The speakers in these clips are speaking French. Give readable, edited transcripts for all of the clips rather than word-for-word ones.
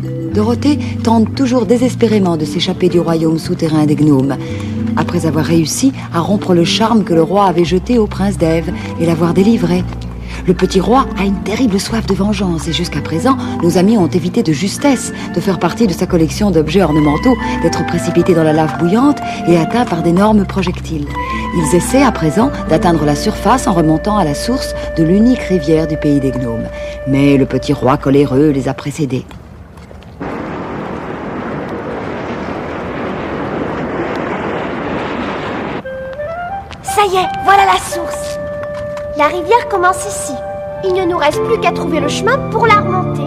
Dorothée tente toujours désespérément de s'échapper du royaume souterrain des gnomes, après avoir réussi à rompre le charme que le roi avait jeté au prince d'Ève et l'avoir délivré. Le petit roi a une terrible soif de vengeance et jusqu'à présent, nos amis ont évité de justesse de faire partie de sa collection d'objets ornementaux, d'être précipités dans la lave bouillante et atteints par d'énormes projectiles. Ils essaient à présent d'atteindre la surface en remontant à la source de l'unique rivière du pays des gnomes. Mais le petit roi coléreux les a précédés. Ça y est, voilà la source. La rivière commence ici. Il ne nous reste plus qu'à trouver le chemin pour la remonter.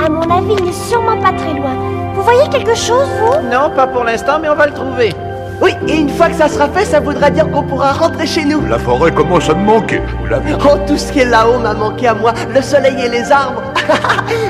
À mon avis, il n'est sûrement pas très loin. Vous voyez quelque chose, vous? Non, pas pour l'instant, mais on va le trouver. Oui, et une fois que ça sera fait, ça voudra dire qu'on pourra rentrer chez nous. La forêt commence à me manquer, je vous l'avoue. Oh, tout ce qui est là-haut m'a manqué à moi. Le soleil et les arbres.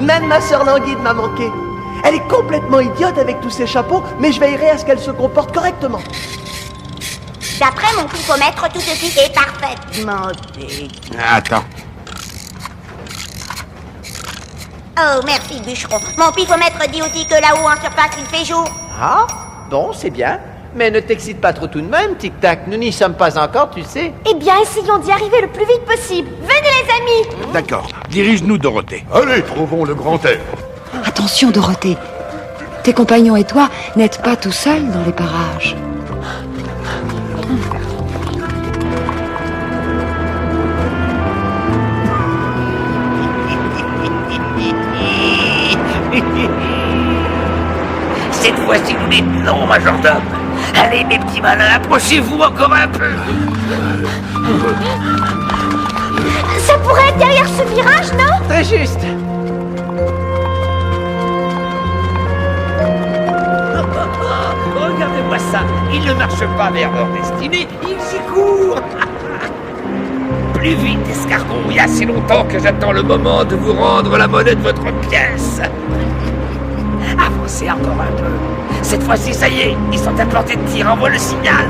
Même ma sœur Languide m'a manqué. Elle est complètement idiote avec tous ces chapeaux, mais je veillerai à ce qu'elle se comporte correctement. D'après mon pifomètre, tout ceci est parfaitement dégueu. Attends. Oh, merci, bûcheron. Mon pifomètre dit aussi que là-haut, en surface, il fait jour. Ah, bon, c'est bien. Mais ne t'excite pas trop tout de même, Tic-Tac. Nous n'y sommes pas encore, tu sais. Eh bien, essayons d'y arriver le plus vite possible. Venez, les amis! D'accord. Dirige-nous, Dorothée. Allez, trouvons le grand air. Attention, Dorothée. Tes compagnons et toi n'êtes pas tout seuls dans les parages. Cette fois-ci, nous les tenons, majordome. Allez, mes petits malins, approchez-vous encore un peu. Ça pourrait être derrière ce virage, non? Très juste. Regardez-moi ça. Ils ne marchent pas vers leur destinée, ils y courent. Plus vite, escargot. Il y a si longtemps que j'attends le moment de vous rendre la monnaie de votre pièce. Avancez encore un peu. Cette fois-ci, ça y est, ils sont à portée de tir. Envoie le signal.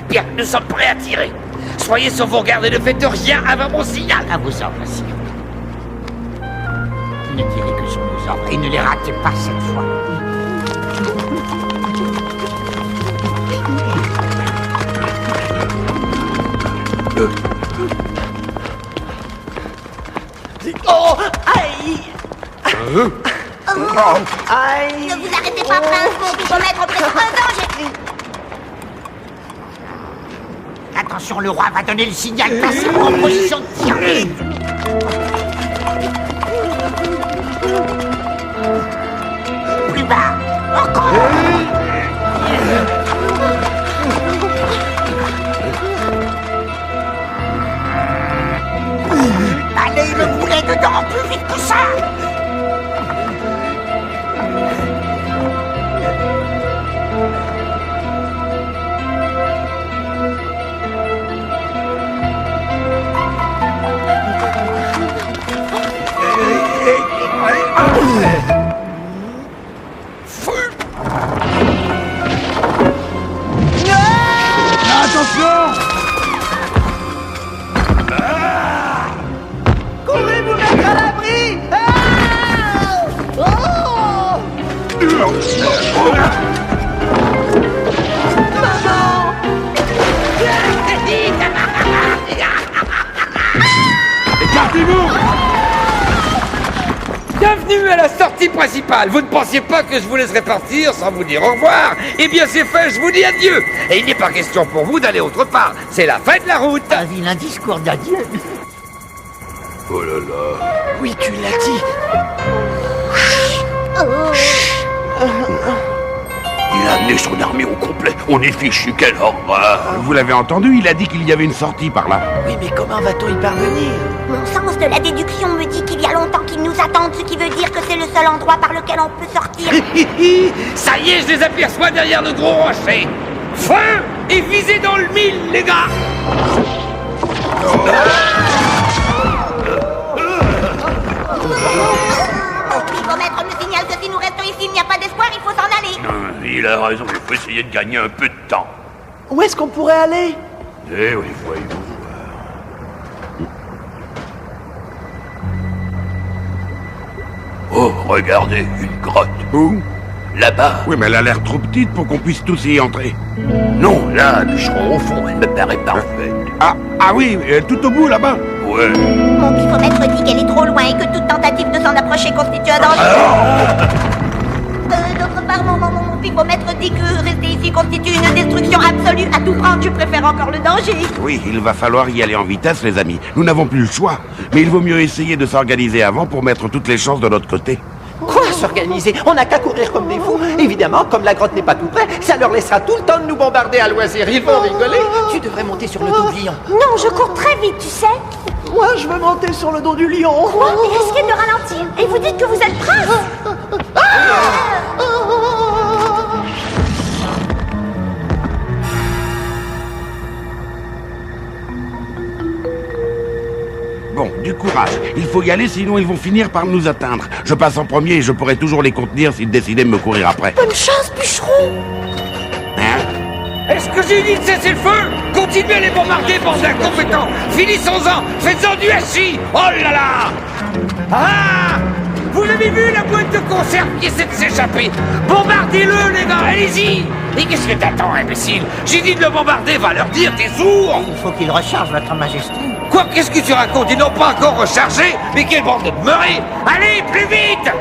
Bien, nous sommes prêts à tirer. Soyez sur vos gardes et ne faites rien avant mon signal. À vos ordres, sire. Ne tirez que sur vos ordres et ne les ratez pas cette fois. Oh, aïe! Aïe! Ne vous arrêtez pas, prince. Mon pifomètre présente un danger. Attention, le roi va donner le signal. Placez-vous en position de tir. Plus bas. Encore. Allez, le boulet dedans, plus vite que ça. Courez vous mettre à l'abri! Ah! Oh! Maman! Écartez-vous! Bienvenue à la sortie principale. Vous ne pensiez pas que je vous laisserais partir sans vous dire au revoir? Eh bien, c'est fait, je vous dis adieu. Et il n'est pas question pour vous d'aller autre part. C'est la fin de la route. Un vilain discours d'adieu. Oh là là. Oui, tu l'as dit. Il a amené son armée au complet. On est fichu, quelle horreur. Vous l'avez entendu, il a dit qu'il y avait une sortie par là. Oui, mais comment va-t-on y parvenir? Mon sens de la déduction me dit qu'il y a longtemps qu'ils nous attendent, ce qui veut dire que c'est le seul endroit par lequel on peut sortir. Ça y est, je les aperçois derrière le gros rocher. Feu et visez dans le mille, les gars. Mon pifomètre me signale que si nous restons ici, il n'y a pas d'espoir, il faut s'en aller. Il a raison, il faut essayer de gagner un peu de temps. Où est-ce qu'on pourrait aller? Eh oui, voyons voir. Oh, regardez, une grotte. Où? Là-bas. Oui, mais elle a l'air trop petite pour qu'on puisse tous y entrer. Non, là, bûcheron, au fond, elle me paraît parfaite. Ah oui, tout au bout, là-bas. Ouais. Mon pifomètre dit qu'elle est trop loin et que toute tentative de s'en approcher constitue un danger. D'autre part, mon pifomètre dit que rester ici constitue une destruction absolue. À tout prendre, je préfère encore le danger. Oui, il va falloir y aller en vitesse, les amis. Nous n'avons plus le choix. Mais il vaut mieux essayer de s'organiser avant pour mettre toutes les chances de notre côté. Quoi s'organiser? On n'a qu'à courir comme des fous. Évidemment, comme la grotte n'est pas tout près, ça leur laissera tout le temps de nous bombarder à loisir. Ils vont rigoler. Tu devrais monter sur le dos du lion. Non, je cours très vite, tu sais. Moi, je veux monter sur le dos du lion. Quoi? Et risquer de ralentir. Et vous dites que vous êtes prince. Bon, du courage. Il faut y aller, sinon ils vont finir par nous atteindre. Je passe en premier et je pourrai toujours les contenir s'ils décidaient de me courir après. Bonne chance, bûcheron. Hein? Est-ce que j'ai dit de cesser le feu? Continuez à les bombarder, bande d'incompétents! Finissons-en! Faites-en du hachis! Oh là là! Ah! Vous avez vu la boîte de conserve qui essaie de s'échapper? Bombardez-le, les gars, allez-y! Et qu'est-ce que t'attends, imbécile? J'ai dit de le bombarder, va leur dire, t'es sourd! Il faut qu'il recharge, votre majesté. Quoi? Qu'est-ce que tu racontes? Ils n'ont pas encore rechargé? Mais quelle bande de demeurés! Allez, plus vite!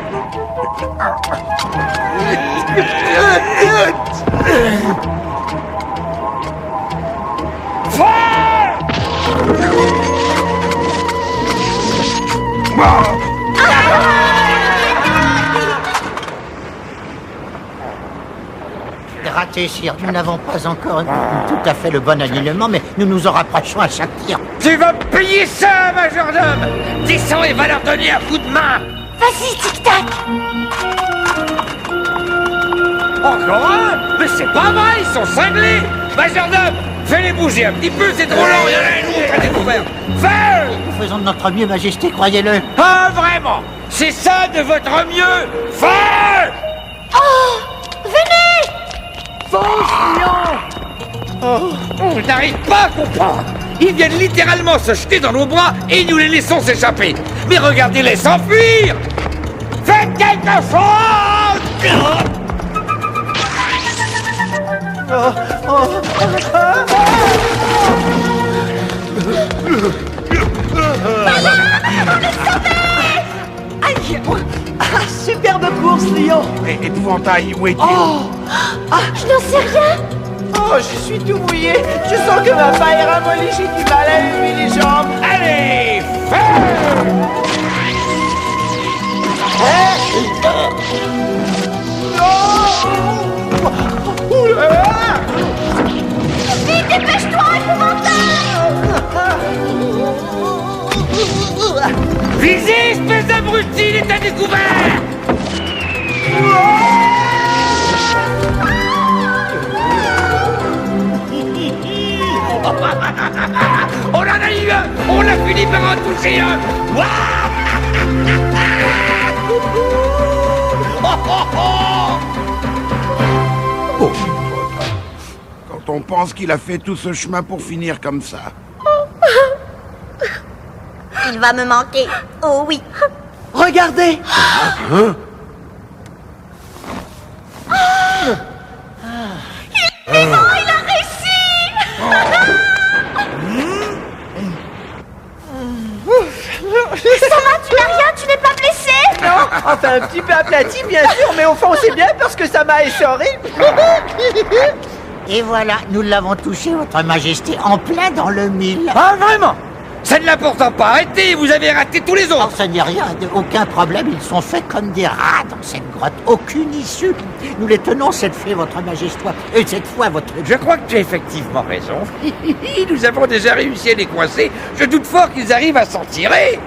Raté, sire. Nous n'avons pas encore tout à fait le bon alignement, mais nous nous en rapprochons à chaque tir. Tu vas payer ça, majordome! Descends et va leur donner un coup de main! Vas-y, tic-tac. Encore un? Mais c'est pas vrai, ils sont cinglés! Majordome, fais-les bouger un petit peu, c'est trop lent, il y en a une autre à découvert! Fais! Nous faisons de notre mieux, majesté, croyez-le. Ah, vraiment? C'est ça de votre mieux? Fais! Oh, venez. On n'arrive pas à comprendre! Ils viennent littéralement se jeter dans nos bras et nous les laissons s'échapper! Mais regardez-les s'enfuir! Faites quelque chose! Ah, superbe course, lion. Épouvantail, où est-il? Je n'en sais rien. Oh, je suis tout mouillé. Je sens que ma paille est ramollie. J'ai du mal à lever les jambes. Allez, fais! Vite, dépêche-toi, Visez, espèce d'abruti, il est à découvert! On en a eu un! On a fini par en toucher un! Oh. Quand on pense qu'il a fait tout ce chemin pour finir comme ça. Il va me manquer. Oh oui. Regardez. Il a réussi. Ça va, tu n'as rien, tu n'es pas blessé? Non, enfin un petit peu aplati, bien sûr, mais au fond c'est bien parce que ça m'a essoré. Et voilà, nous l'avons touché, votre majesté, en plein dans le mille. Ah, vraiment? Ça ne l'a pourtant pas arrêté, vous avez raté tous les Oh, autres! ça n'est rien, aucun problème, ils sont faits comme des rats dans cette grotte, aucune issue. Nous les tenons cette fois, votre majesté, et cette fois, votre... Je crois que tu as effectivement raison. Nous avons déjà réussi à les coincer. Je doute fort qu'ils arrivent à s'en tirer.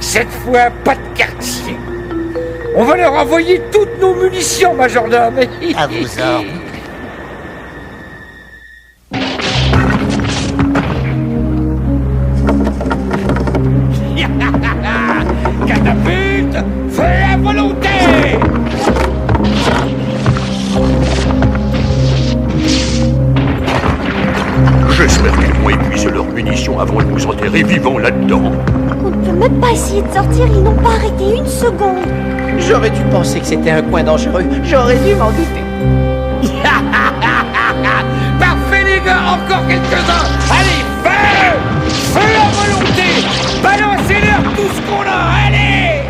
Cette fois, pas de quartier. On va leur envoyer toutes nos munitions, majordome. À vos ordres. Catapulte, fais la volonté. J'espère qu'ils vont épuiser leurs munitions avant de nous enterrer vivants là-dedans. On ne peut même pas essayer de sortir, ils n'ont pas arrêté une seconde. J'aurais dû penser que c'était un coin dangereux. J'aurais dû m'en douter. Parfait les gars, encore quelques-uns. Allez, feu! Feu la volonté! Balancez-leur tout ce qu'on a, allez!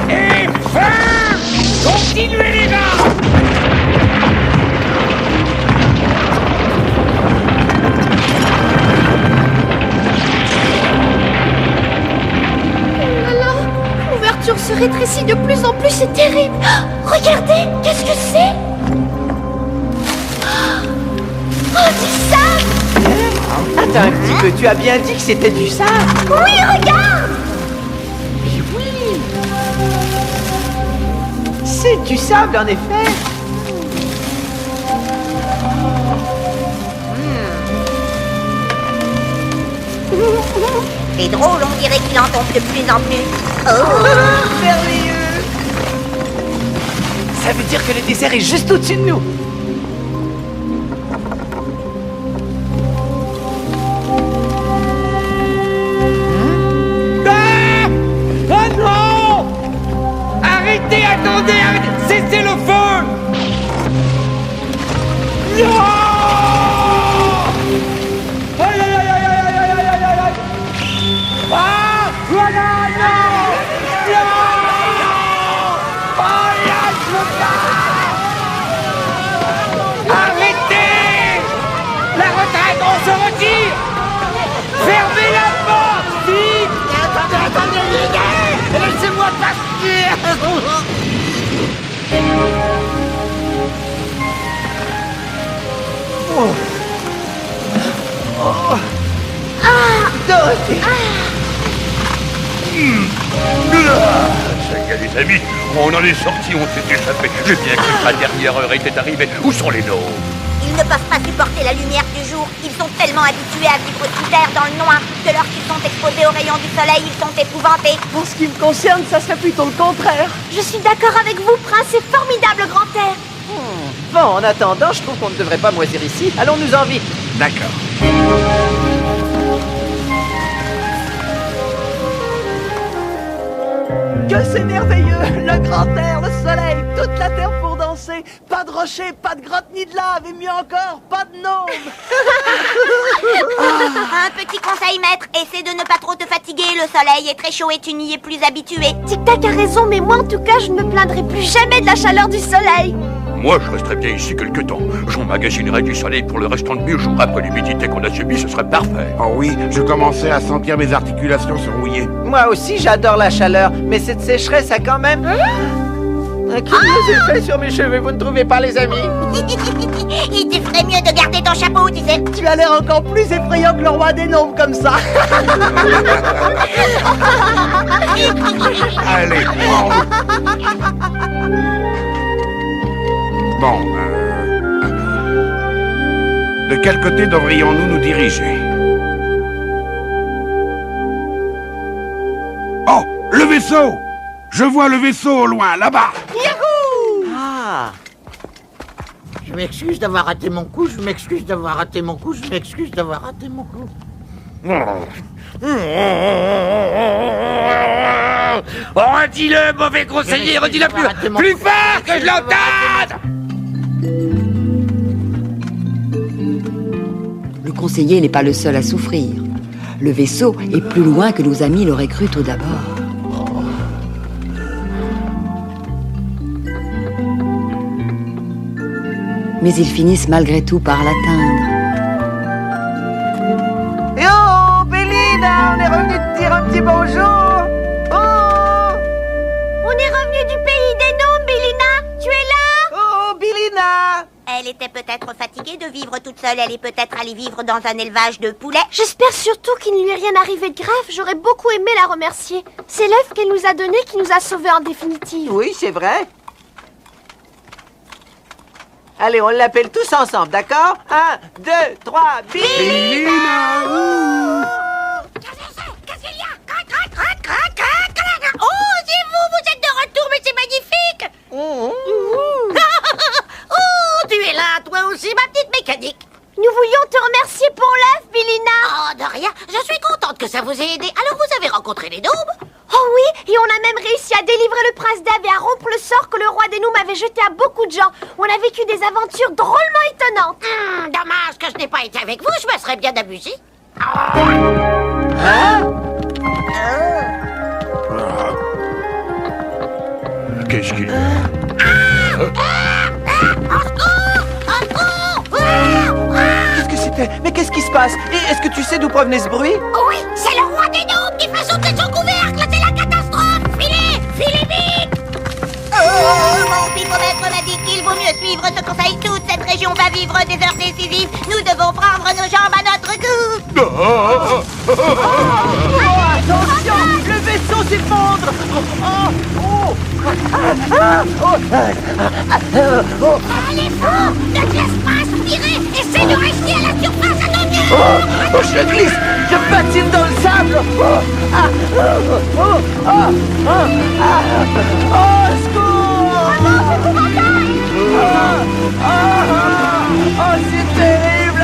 Et feu! Continuez les gars! L'ouverture se rétrécit de plus en plus, c'est terrible. Regardez, qu'est-ce que c'est? Oh, du sable! Attends un petit peu, tu as bien dit que c'était du sable? Oui, regarde! Oui. C'est du sable, en effet. C'est drôle, on dirait qu'il en tombe de plus en plus. Oh. Merveilleux. Ça veut dire que le désert est juste au-dessus de nous. Ah! Oh non! Arrêtez, attendez, arrêtez! Cessez le feu! Non! Aïe, aïe, aïe, aïe, aïe, aïe, aïe, aïe, aïe, aïe! Ah! Voilà, non! Non! Oh là, je veux pas! Arrêtez! La retraite, on se retire! Fermez la porte, vite! Attendez, les gars! Laissez-moi partir! Dorothée. Ça y est, les amis, on en est sortis, on s'est échappé. J'ai bien cru que la dernière heure était arrivée. Où sont les nôtres? Ils ne peuvent pas supporter la lumière du jour. Ils sont tellement habitués à vivre sous terre dans le noir que lorsqu'ils sont exposés aux rayons du soleil, ils sont épouvantés. En ce qui me concerne, ça serait plutôt le contraire. Je suis d'accord avec vous, prince, c'est formidable, grand-père. Bon, en attendant, je trouve qu'on ne devrait pas moisir ici. Allons-nous-en vite. D'accord. Que c'est merveilleux! Le grand air, le soleil, toute la terre pour danser. Pas de rochers, pas de grottes ni de lave, et mieux encore, pas de gnômes. Un petit conseil, maître, essaie de ne pas trop te fatiguer. Le soleil est très chaud et tu n'y es plus habitué. Tic-tac a raison, mais moi, en tout cas, je ne me plaindrai plus jamais de la chaleur du soleil. Moi, je resterais bien ici quelque temps. J'emmagasinerais du soleil pour le restant de mes jours. Après l'humidité qu'on a subie, ce serait parfait. Oh oui, je commençais à sentir mes articulations se rouiller. Moi aussi, j'adore la chaleur, mais cette sécheresse a quand même un curieux effet sur mes cheveux, vous ne trouvez pas, les amis? Il te ferait mieux de garder ton chapeau, tu sais. Tu as l'air encore plus effrayant que le roi des gnomes comme ça. Allez, Bon, de quel côté devrions-nous nous diriger? Oh, le vaisseau! Je vois le vaisseau au loin, là-bas! Ah! Je m'excuse d'avoir raté mon coup, je m'excuse d'avoir raté mon coup, je m'excuse d'avoir raté mon coup. Oh, redis-le, mauvais conseiller, redis-le plus fort que je l'entende! Le conseiller n'est pas le seul à souffrir. Le vaisseau est plus loin que nos amis l'auraient cru tout d'abord. Mais ils finissent malgré tout par l'atteindre. Oh, Bélina, on est revenu te dire un petit bonjour. Oh, On est revenu du pays des gnomes, Bélina. Tu es là? oh, Bélina. Elle était peut-être fatiguée de vivre toute seule. Elle est peut-être allée vivre dans un élevage de poulets. J'espère surtout qu'il ne lui est rien arrivé de grave. J'aurais beaucoup aimé la remercier. C'est l'œuf qu'elle nous a donné qui nous a sauvés en définitive. Oui, c'est vrai. Allez, on l'appelle tous ensemble, d'accord? 1, 2, 3, Billy! Qu'est-ce qu'il y a? Oh, c'est vous êtes de retour, mais c'est magnifique! Oh, tu es là, toi aussi, ma petite mécanique! Nous voulions te remercier pour l'œuf, Billina. Oh, de rien, je suis contente que ça vous ait aidé. Alors, vous avez rencontré les Noobs? Oh oui, et on a même réussi à délivrer le prince d'Ave et à rompre le sort que le roi des Noobs avait jeté à beaucoup de gens. On a vécu des aventures drôlement étonnantes. Dommage que je n'ai pas été avec vous, je me serais bien amusée. Qu'est-ce qu'il... Qu'est-ce que c'était? Mais qu'est-ce qui se passe? Et est-ce que tu sais d'où provenait ce bruit? Oh oui, c'est le roi des Noobs qui fait sauter son couvercle, c'est la catastrophe. Filez vite. Mon pipomètre m'a dit qu'il vaut mieux suivre ce conseil. Toute cette région va vivre des heures décisives. Nous devons prendre nos jambes à notre cou. Attention! Le vaisseau s'effondre! Allez, fou! Ne te laisse pas aspirer! Essaie de rester à la surface à ton mieux! Je glisse! Je patine dans le sable! Secours! C'est terrible!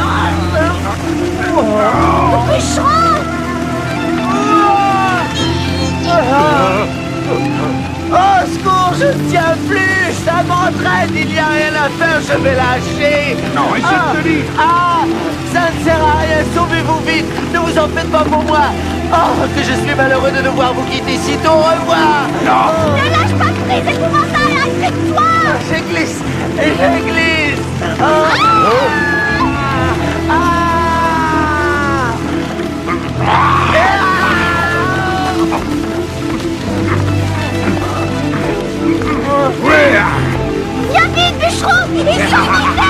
Oh, secours, je ne tiens plus! Ça m'entraîne, il n'y a rien à faire, je vais lâcher! Non, essaie de tenir! Ça ne sert à rien, sauvez-vous vite! Ne vous en faites pas pour moi! Oh, que je suis malheureux de devoir vous quitter si tôt, au revoir! Non! Ne lâche pas prise, épouvantail, respecte-toi. Je glisse! Je glisse! Viens vite, bûcheron, ils sont montés.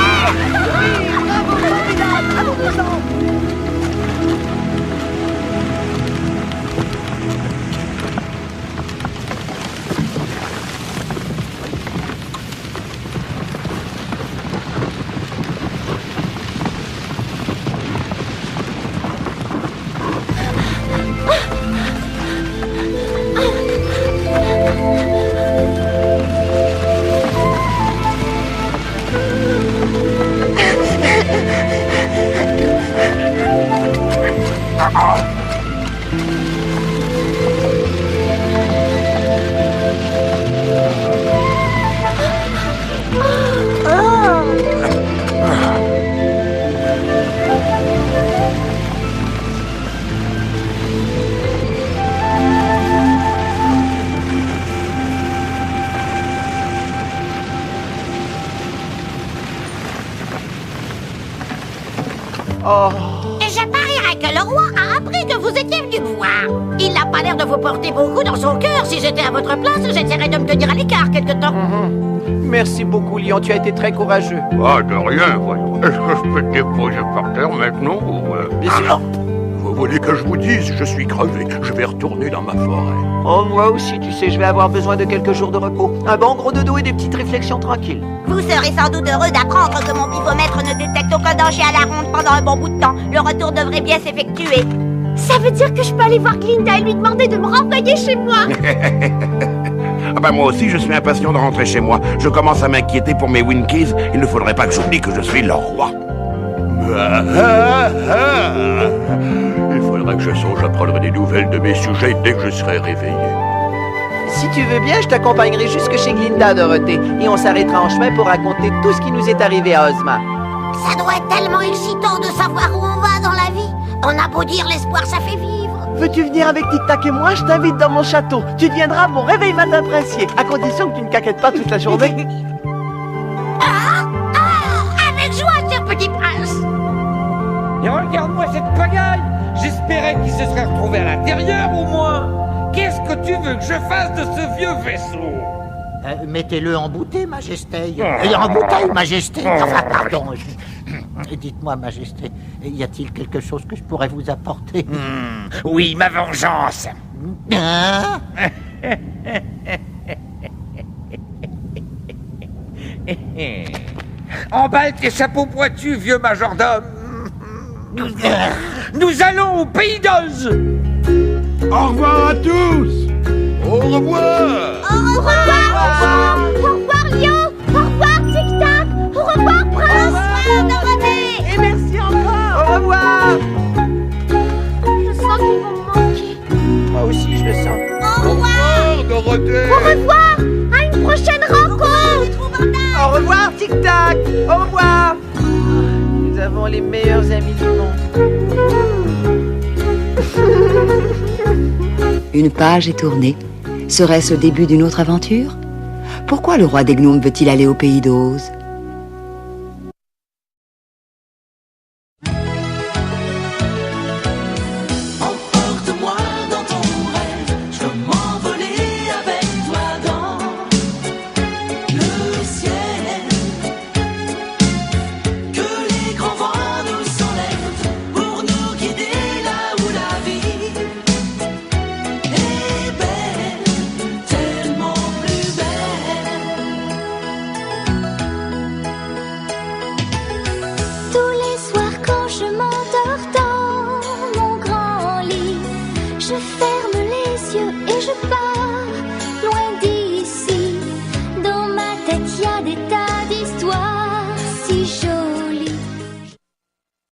Je parierais que le roi a appris que vous étiez venu me voir. Il n'a pas l'air de vous porter beaucoup dans son cœur. Si j'étais à votre place, j'essaierais de me tenir à l'écart quelque temps. Merci beaucoup, Lion, tu as été très courageux. Ah, de rien, voyons. Est-ce que je peux te déposer par terre maintenant ou... Bien sûr. Vous voulez que je vous dise, je suis crevé. Je vais retourner dans ma forêt. Oh, moi aussi, tu sais, je vais avoir besoin de quelques jours de repos. Un bon gros dodo et des petites réflexions tranquilles. Vous serez sans doute heureux d'apprendre que mon pifomètre ne détecte aucun danger à la ronde pendant un bon bout de temps. Le retour devrait bien s'effectuer. Ça veut dire que je peux aller voir Glinda et lui demander de me renvoyer chez moi. Ah bah moi aussi, je suis impatient de rentrer chez moi. Je commence à m'inquiéter pour mes Winkies. Il ne faudrait pas que j'oublie que je suis leur roi. Il faudrait que je songe à prendre des nouvelles de mes sujets dès que je serai réveillé. Si tu veux bien, je t'accompagnerai jusque chez Glinda, Dorothée, et on s'arrêtera en chemin pour raconter tout ce qui nous est arrivé à Ozma. Ça doit être tellement excitant de savoir où on va dans la vie. On a beau dire, l'espoir, ça fait vivre. Veux-tu venir avec Tic Tac et moi? Je t'invite dans mon château. Tu deviendras mon réveil matin princier, à condition que tu ne caquettes pas toute la journée. Avec joie, cher petit prince. Et regarde-moi cette pagaille. J'espérais qu'il se serait retrouvé à l'intérieur au moins. Qu'est-ce que tu veux que je fasse de ce vieux vaisseau? Mettez-le en bouteille, Majesté. En bouteille, Majesté. Enfin, pardon. Dites-moi, Majesté, y a-t-il quelque chose que je pourrais vous apporter? Oui, ma vengeance. Hein? Emballe tes chapeaux pointus, vieux majordome. Nous allons au pays d'Oz. Au revoir à tous. Au revoir. Au revoir. Au revoir, Lio. Au revoir, Tic Tac. Au revoir, Prince. Au revoir, Dorothée. Et merci encore. Au revoir. Je sens qu'ils vont me manquer. Moi aussi, je le sens. Au revoir. Dorothée. Au revoir. À une prochaine rencontre. Au revoir, Tic Tac. Au revoir. Nous avons les meilleurs amis du monde. Une page est tournée. Serait-ce le début d'une autre aventure? Pourquoi le roi des gnomes veut-il aller au pays d'Oz?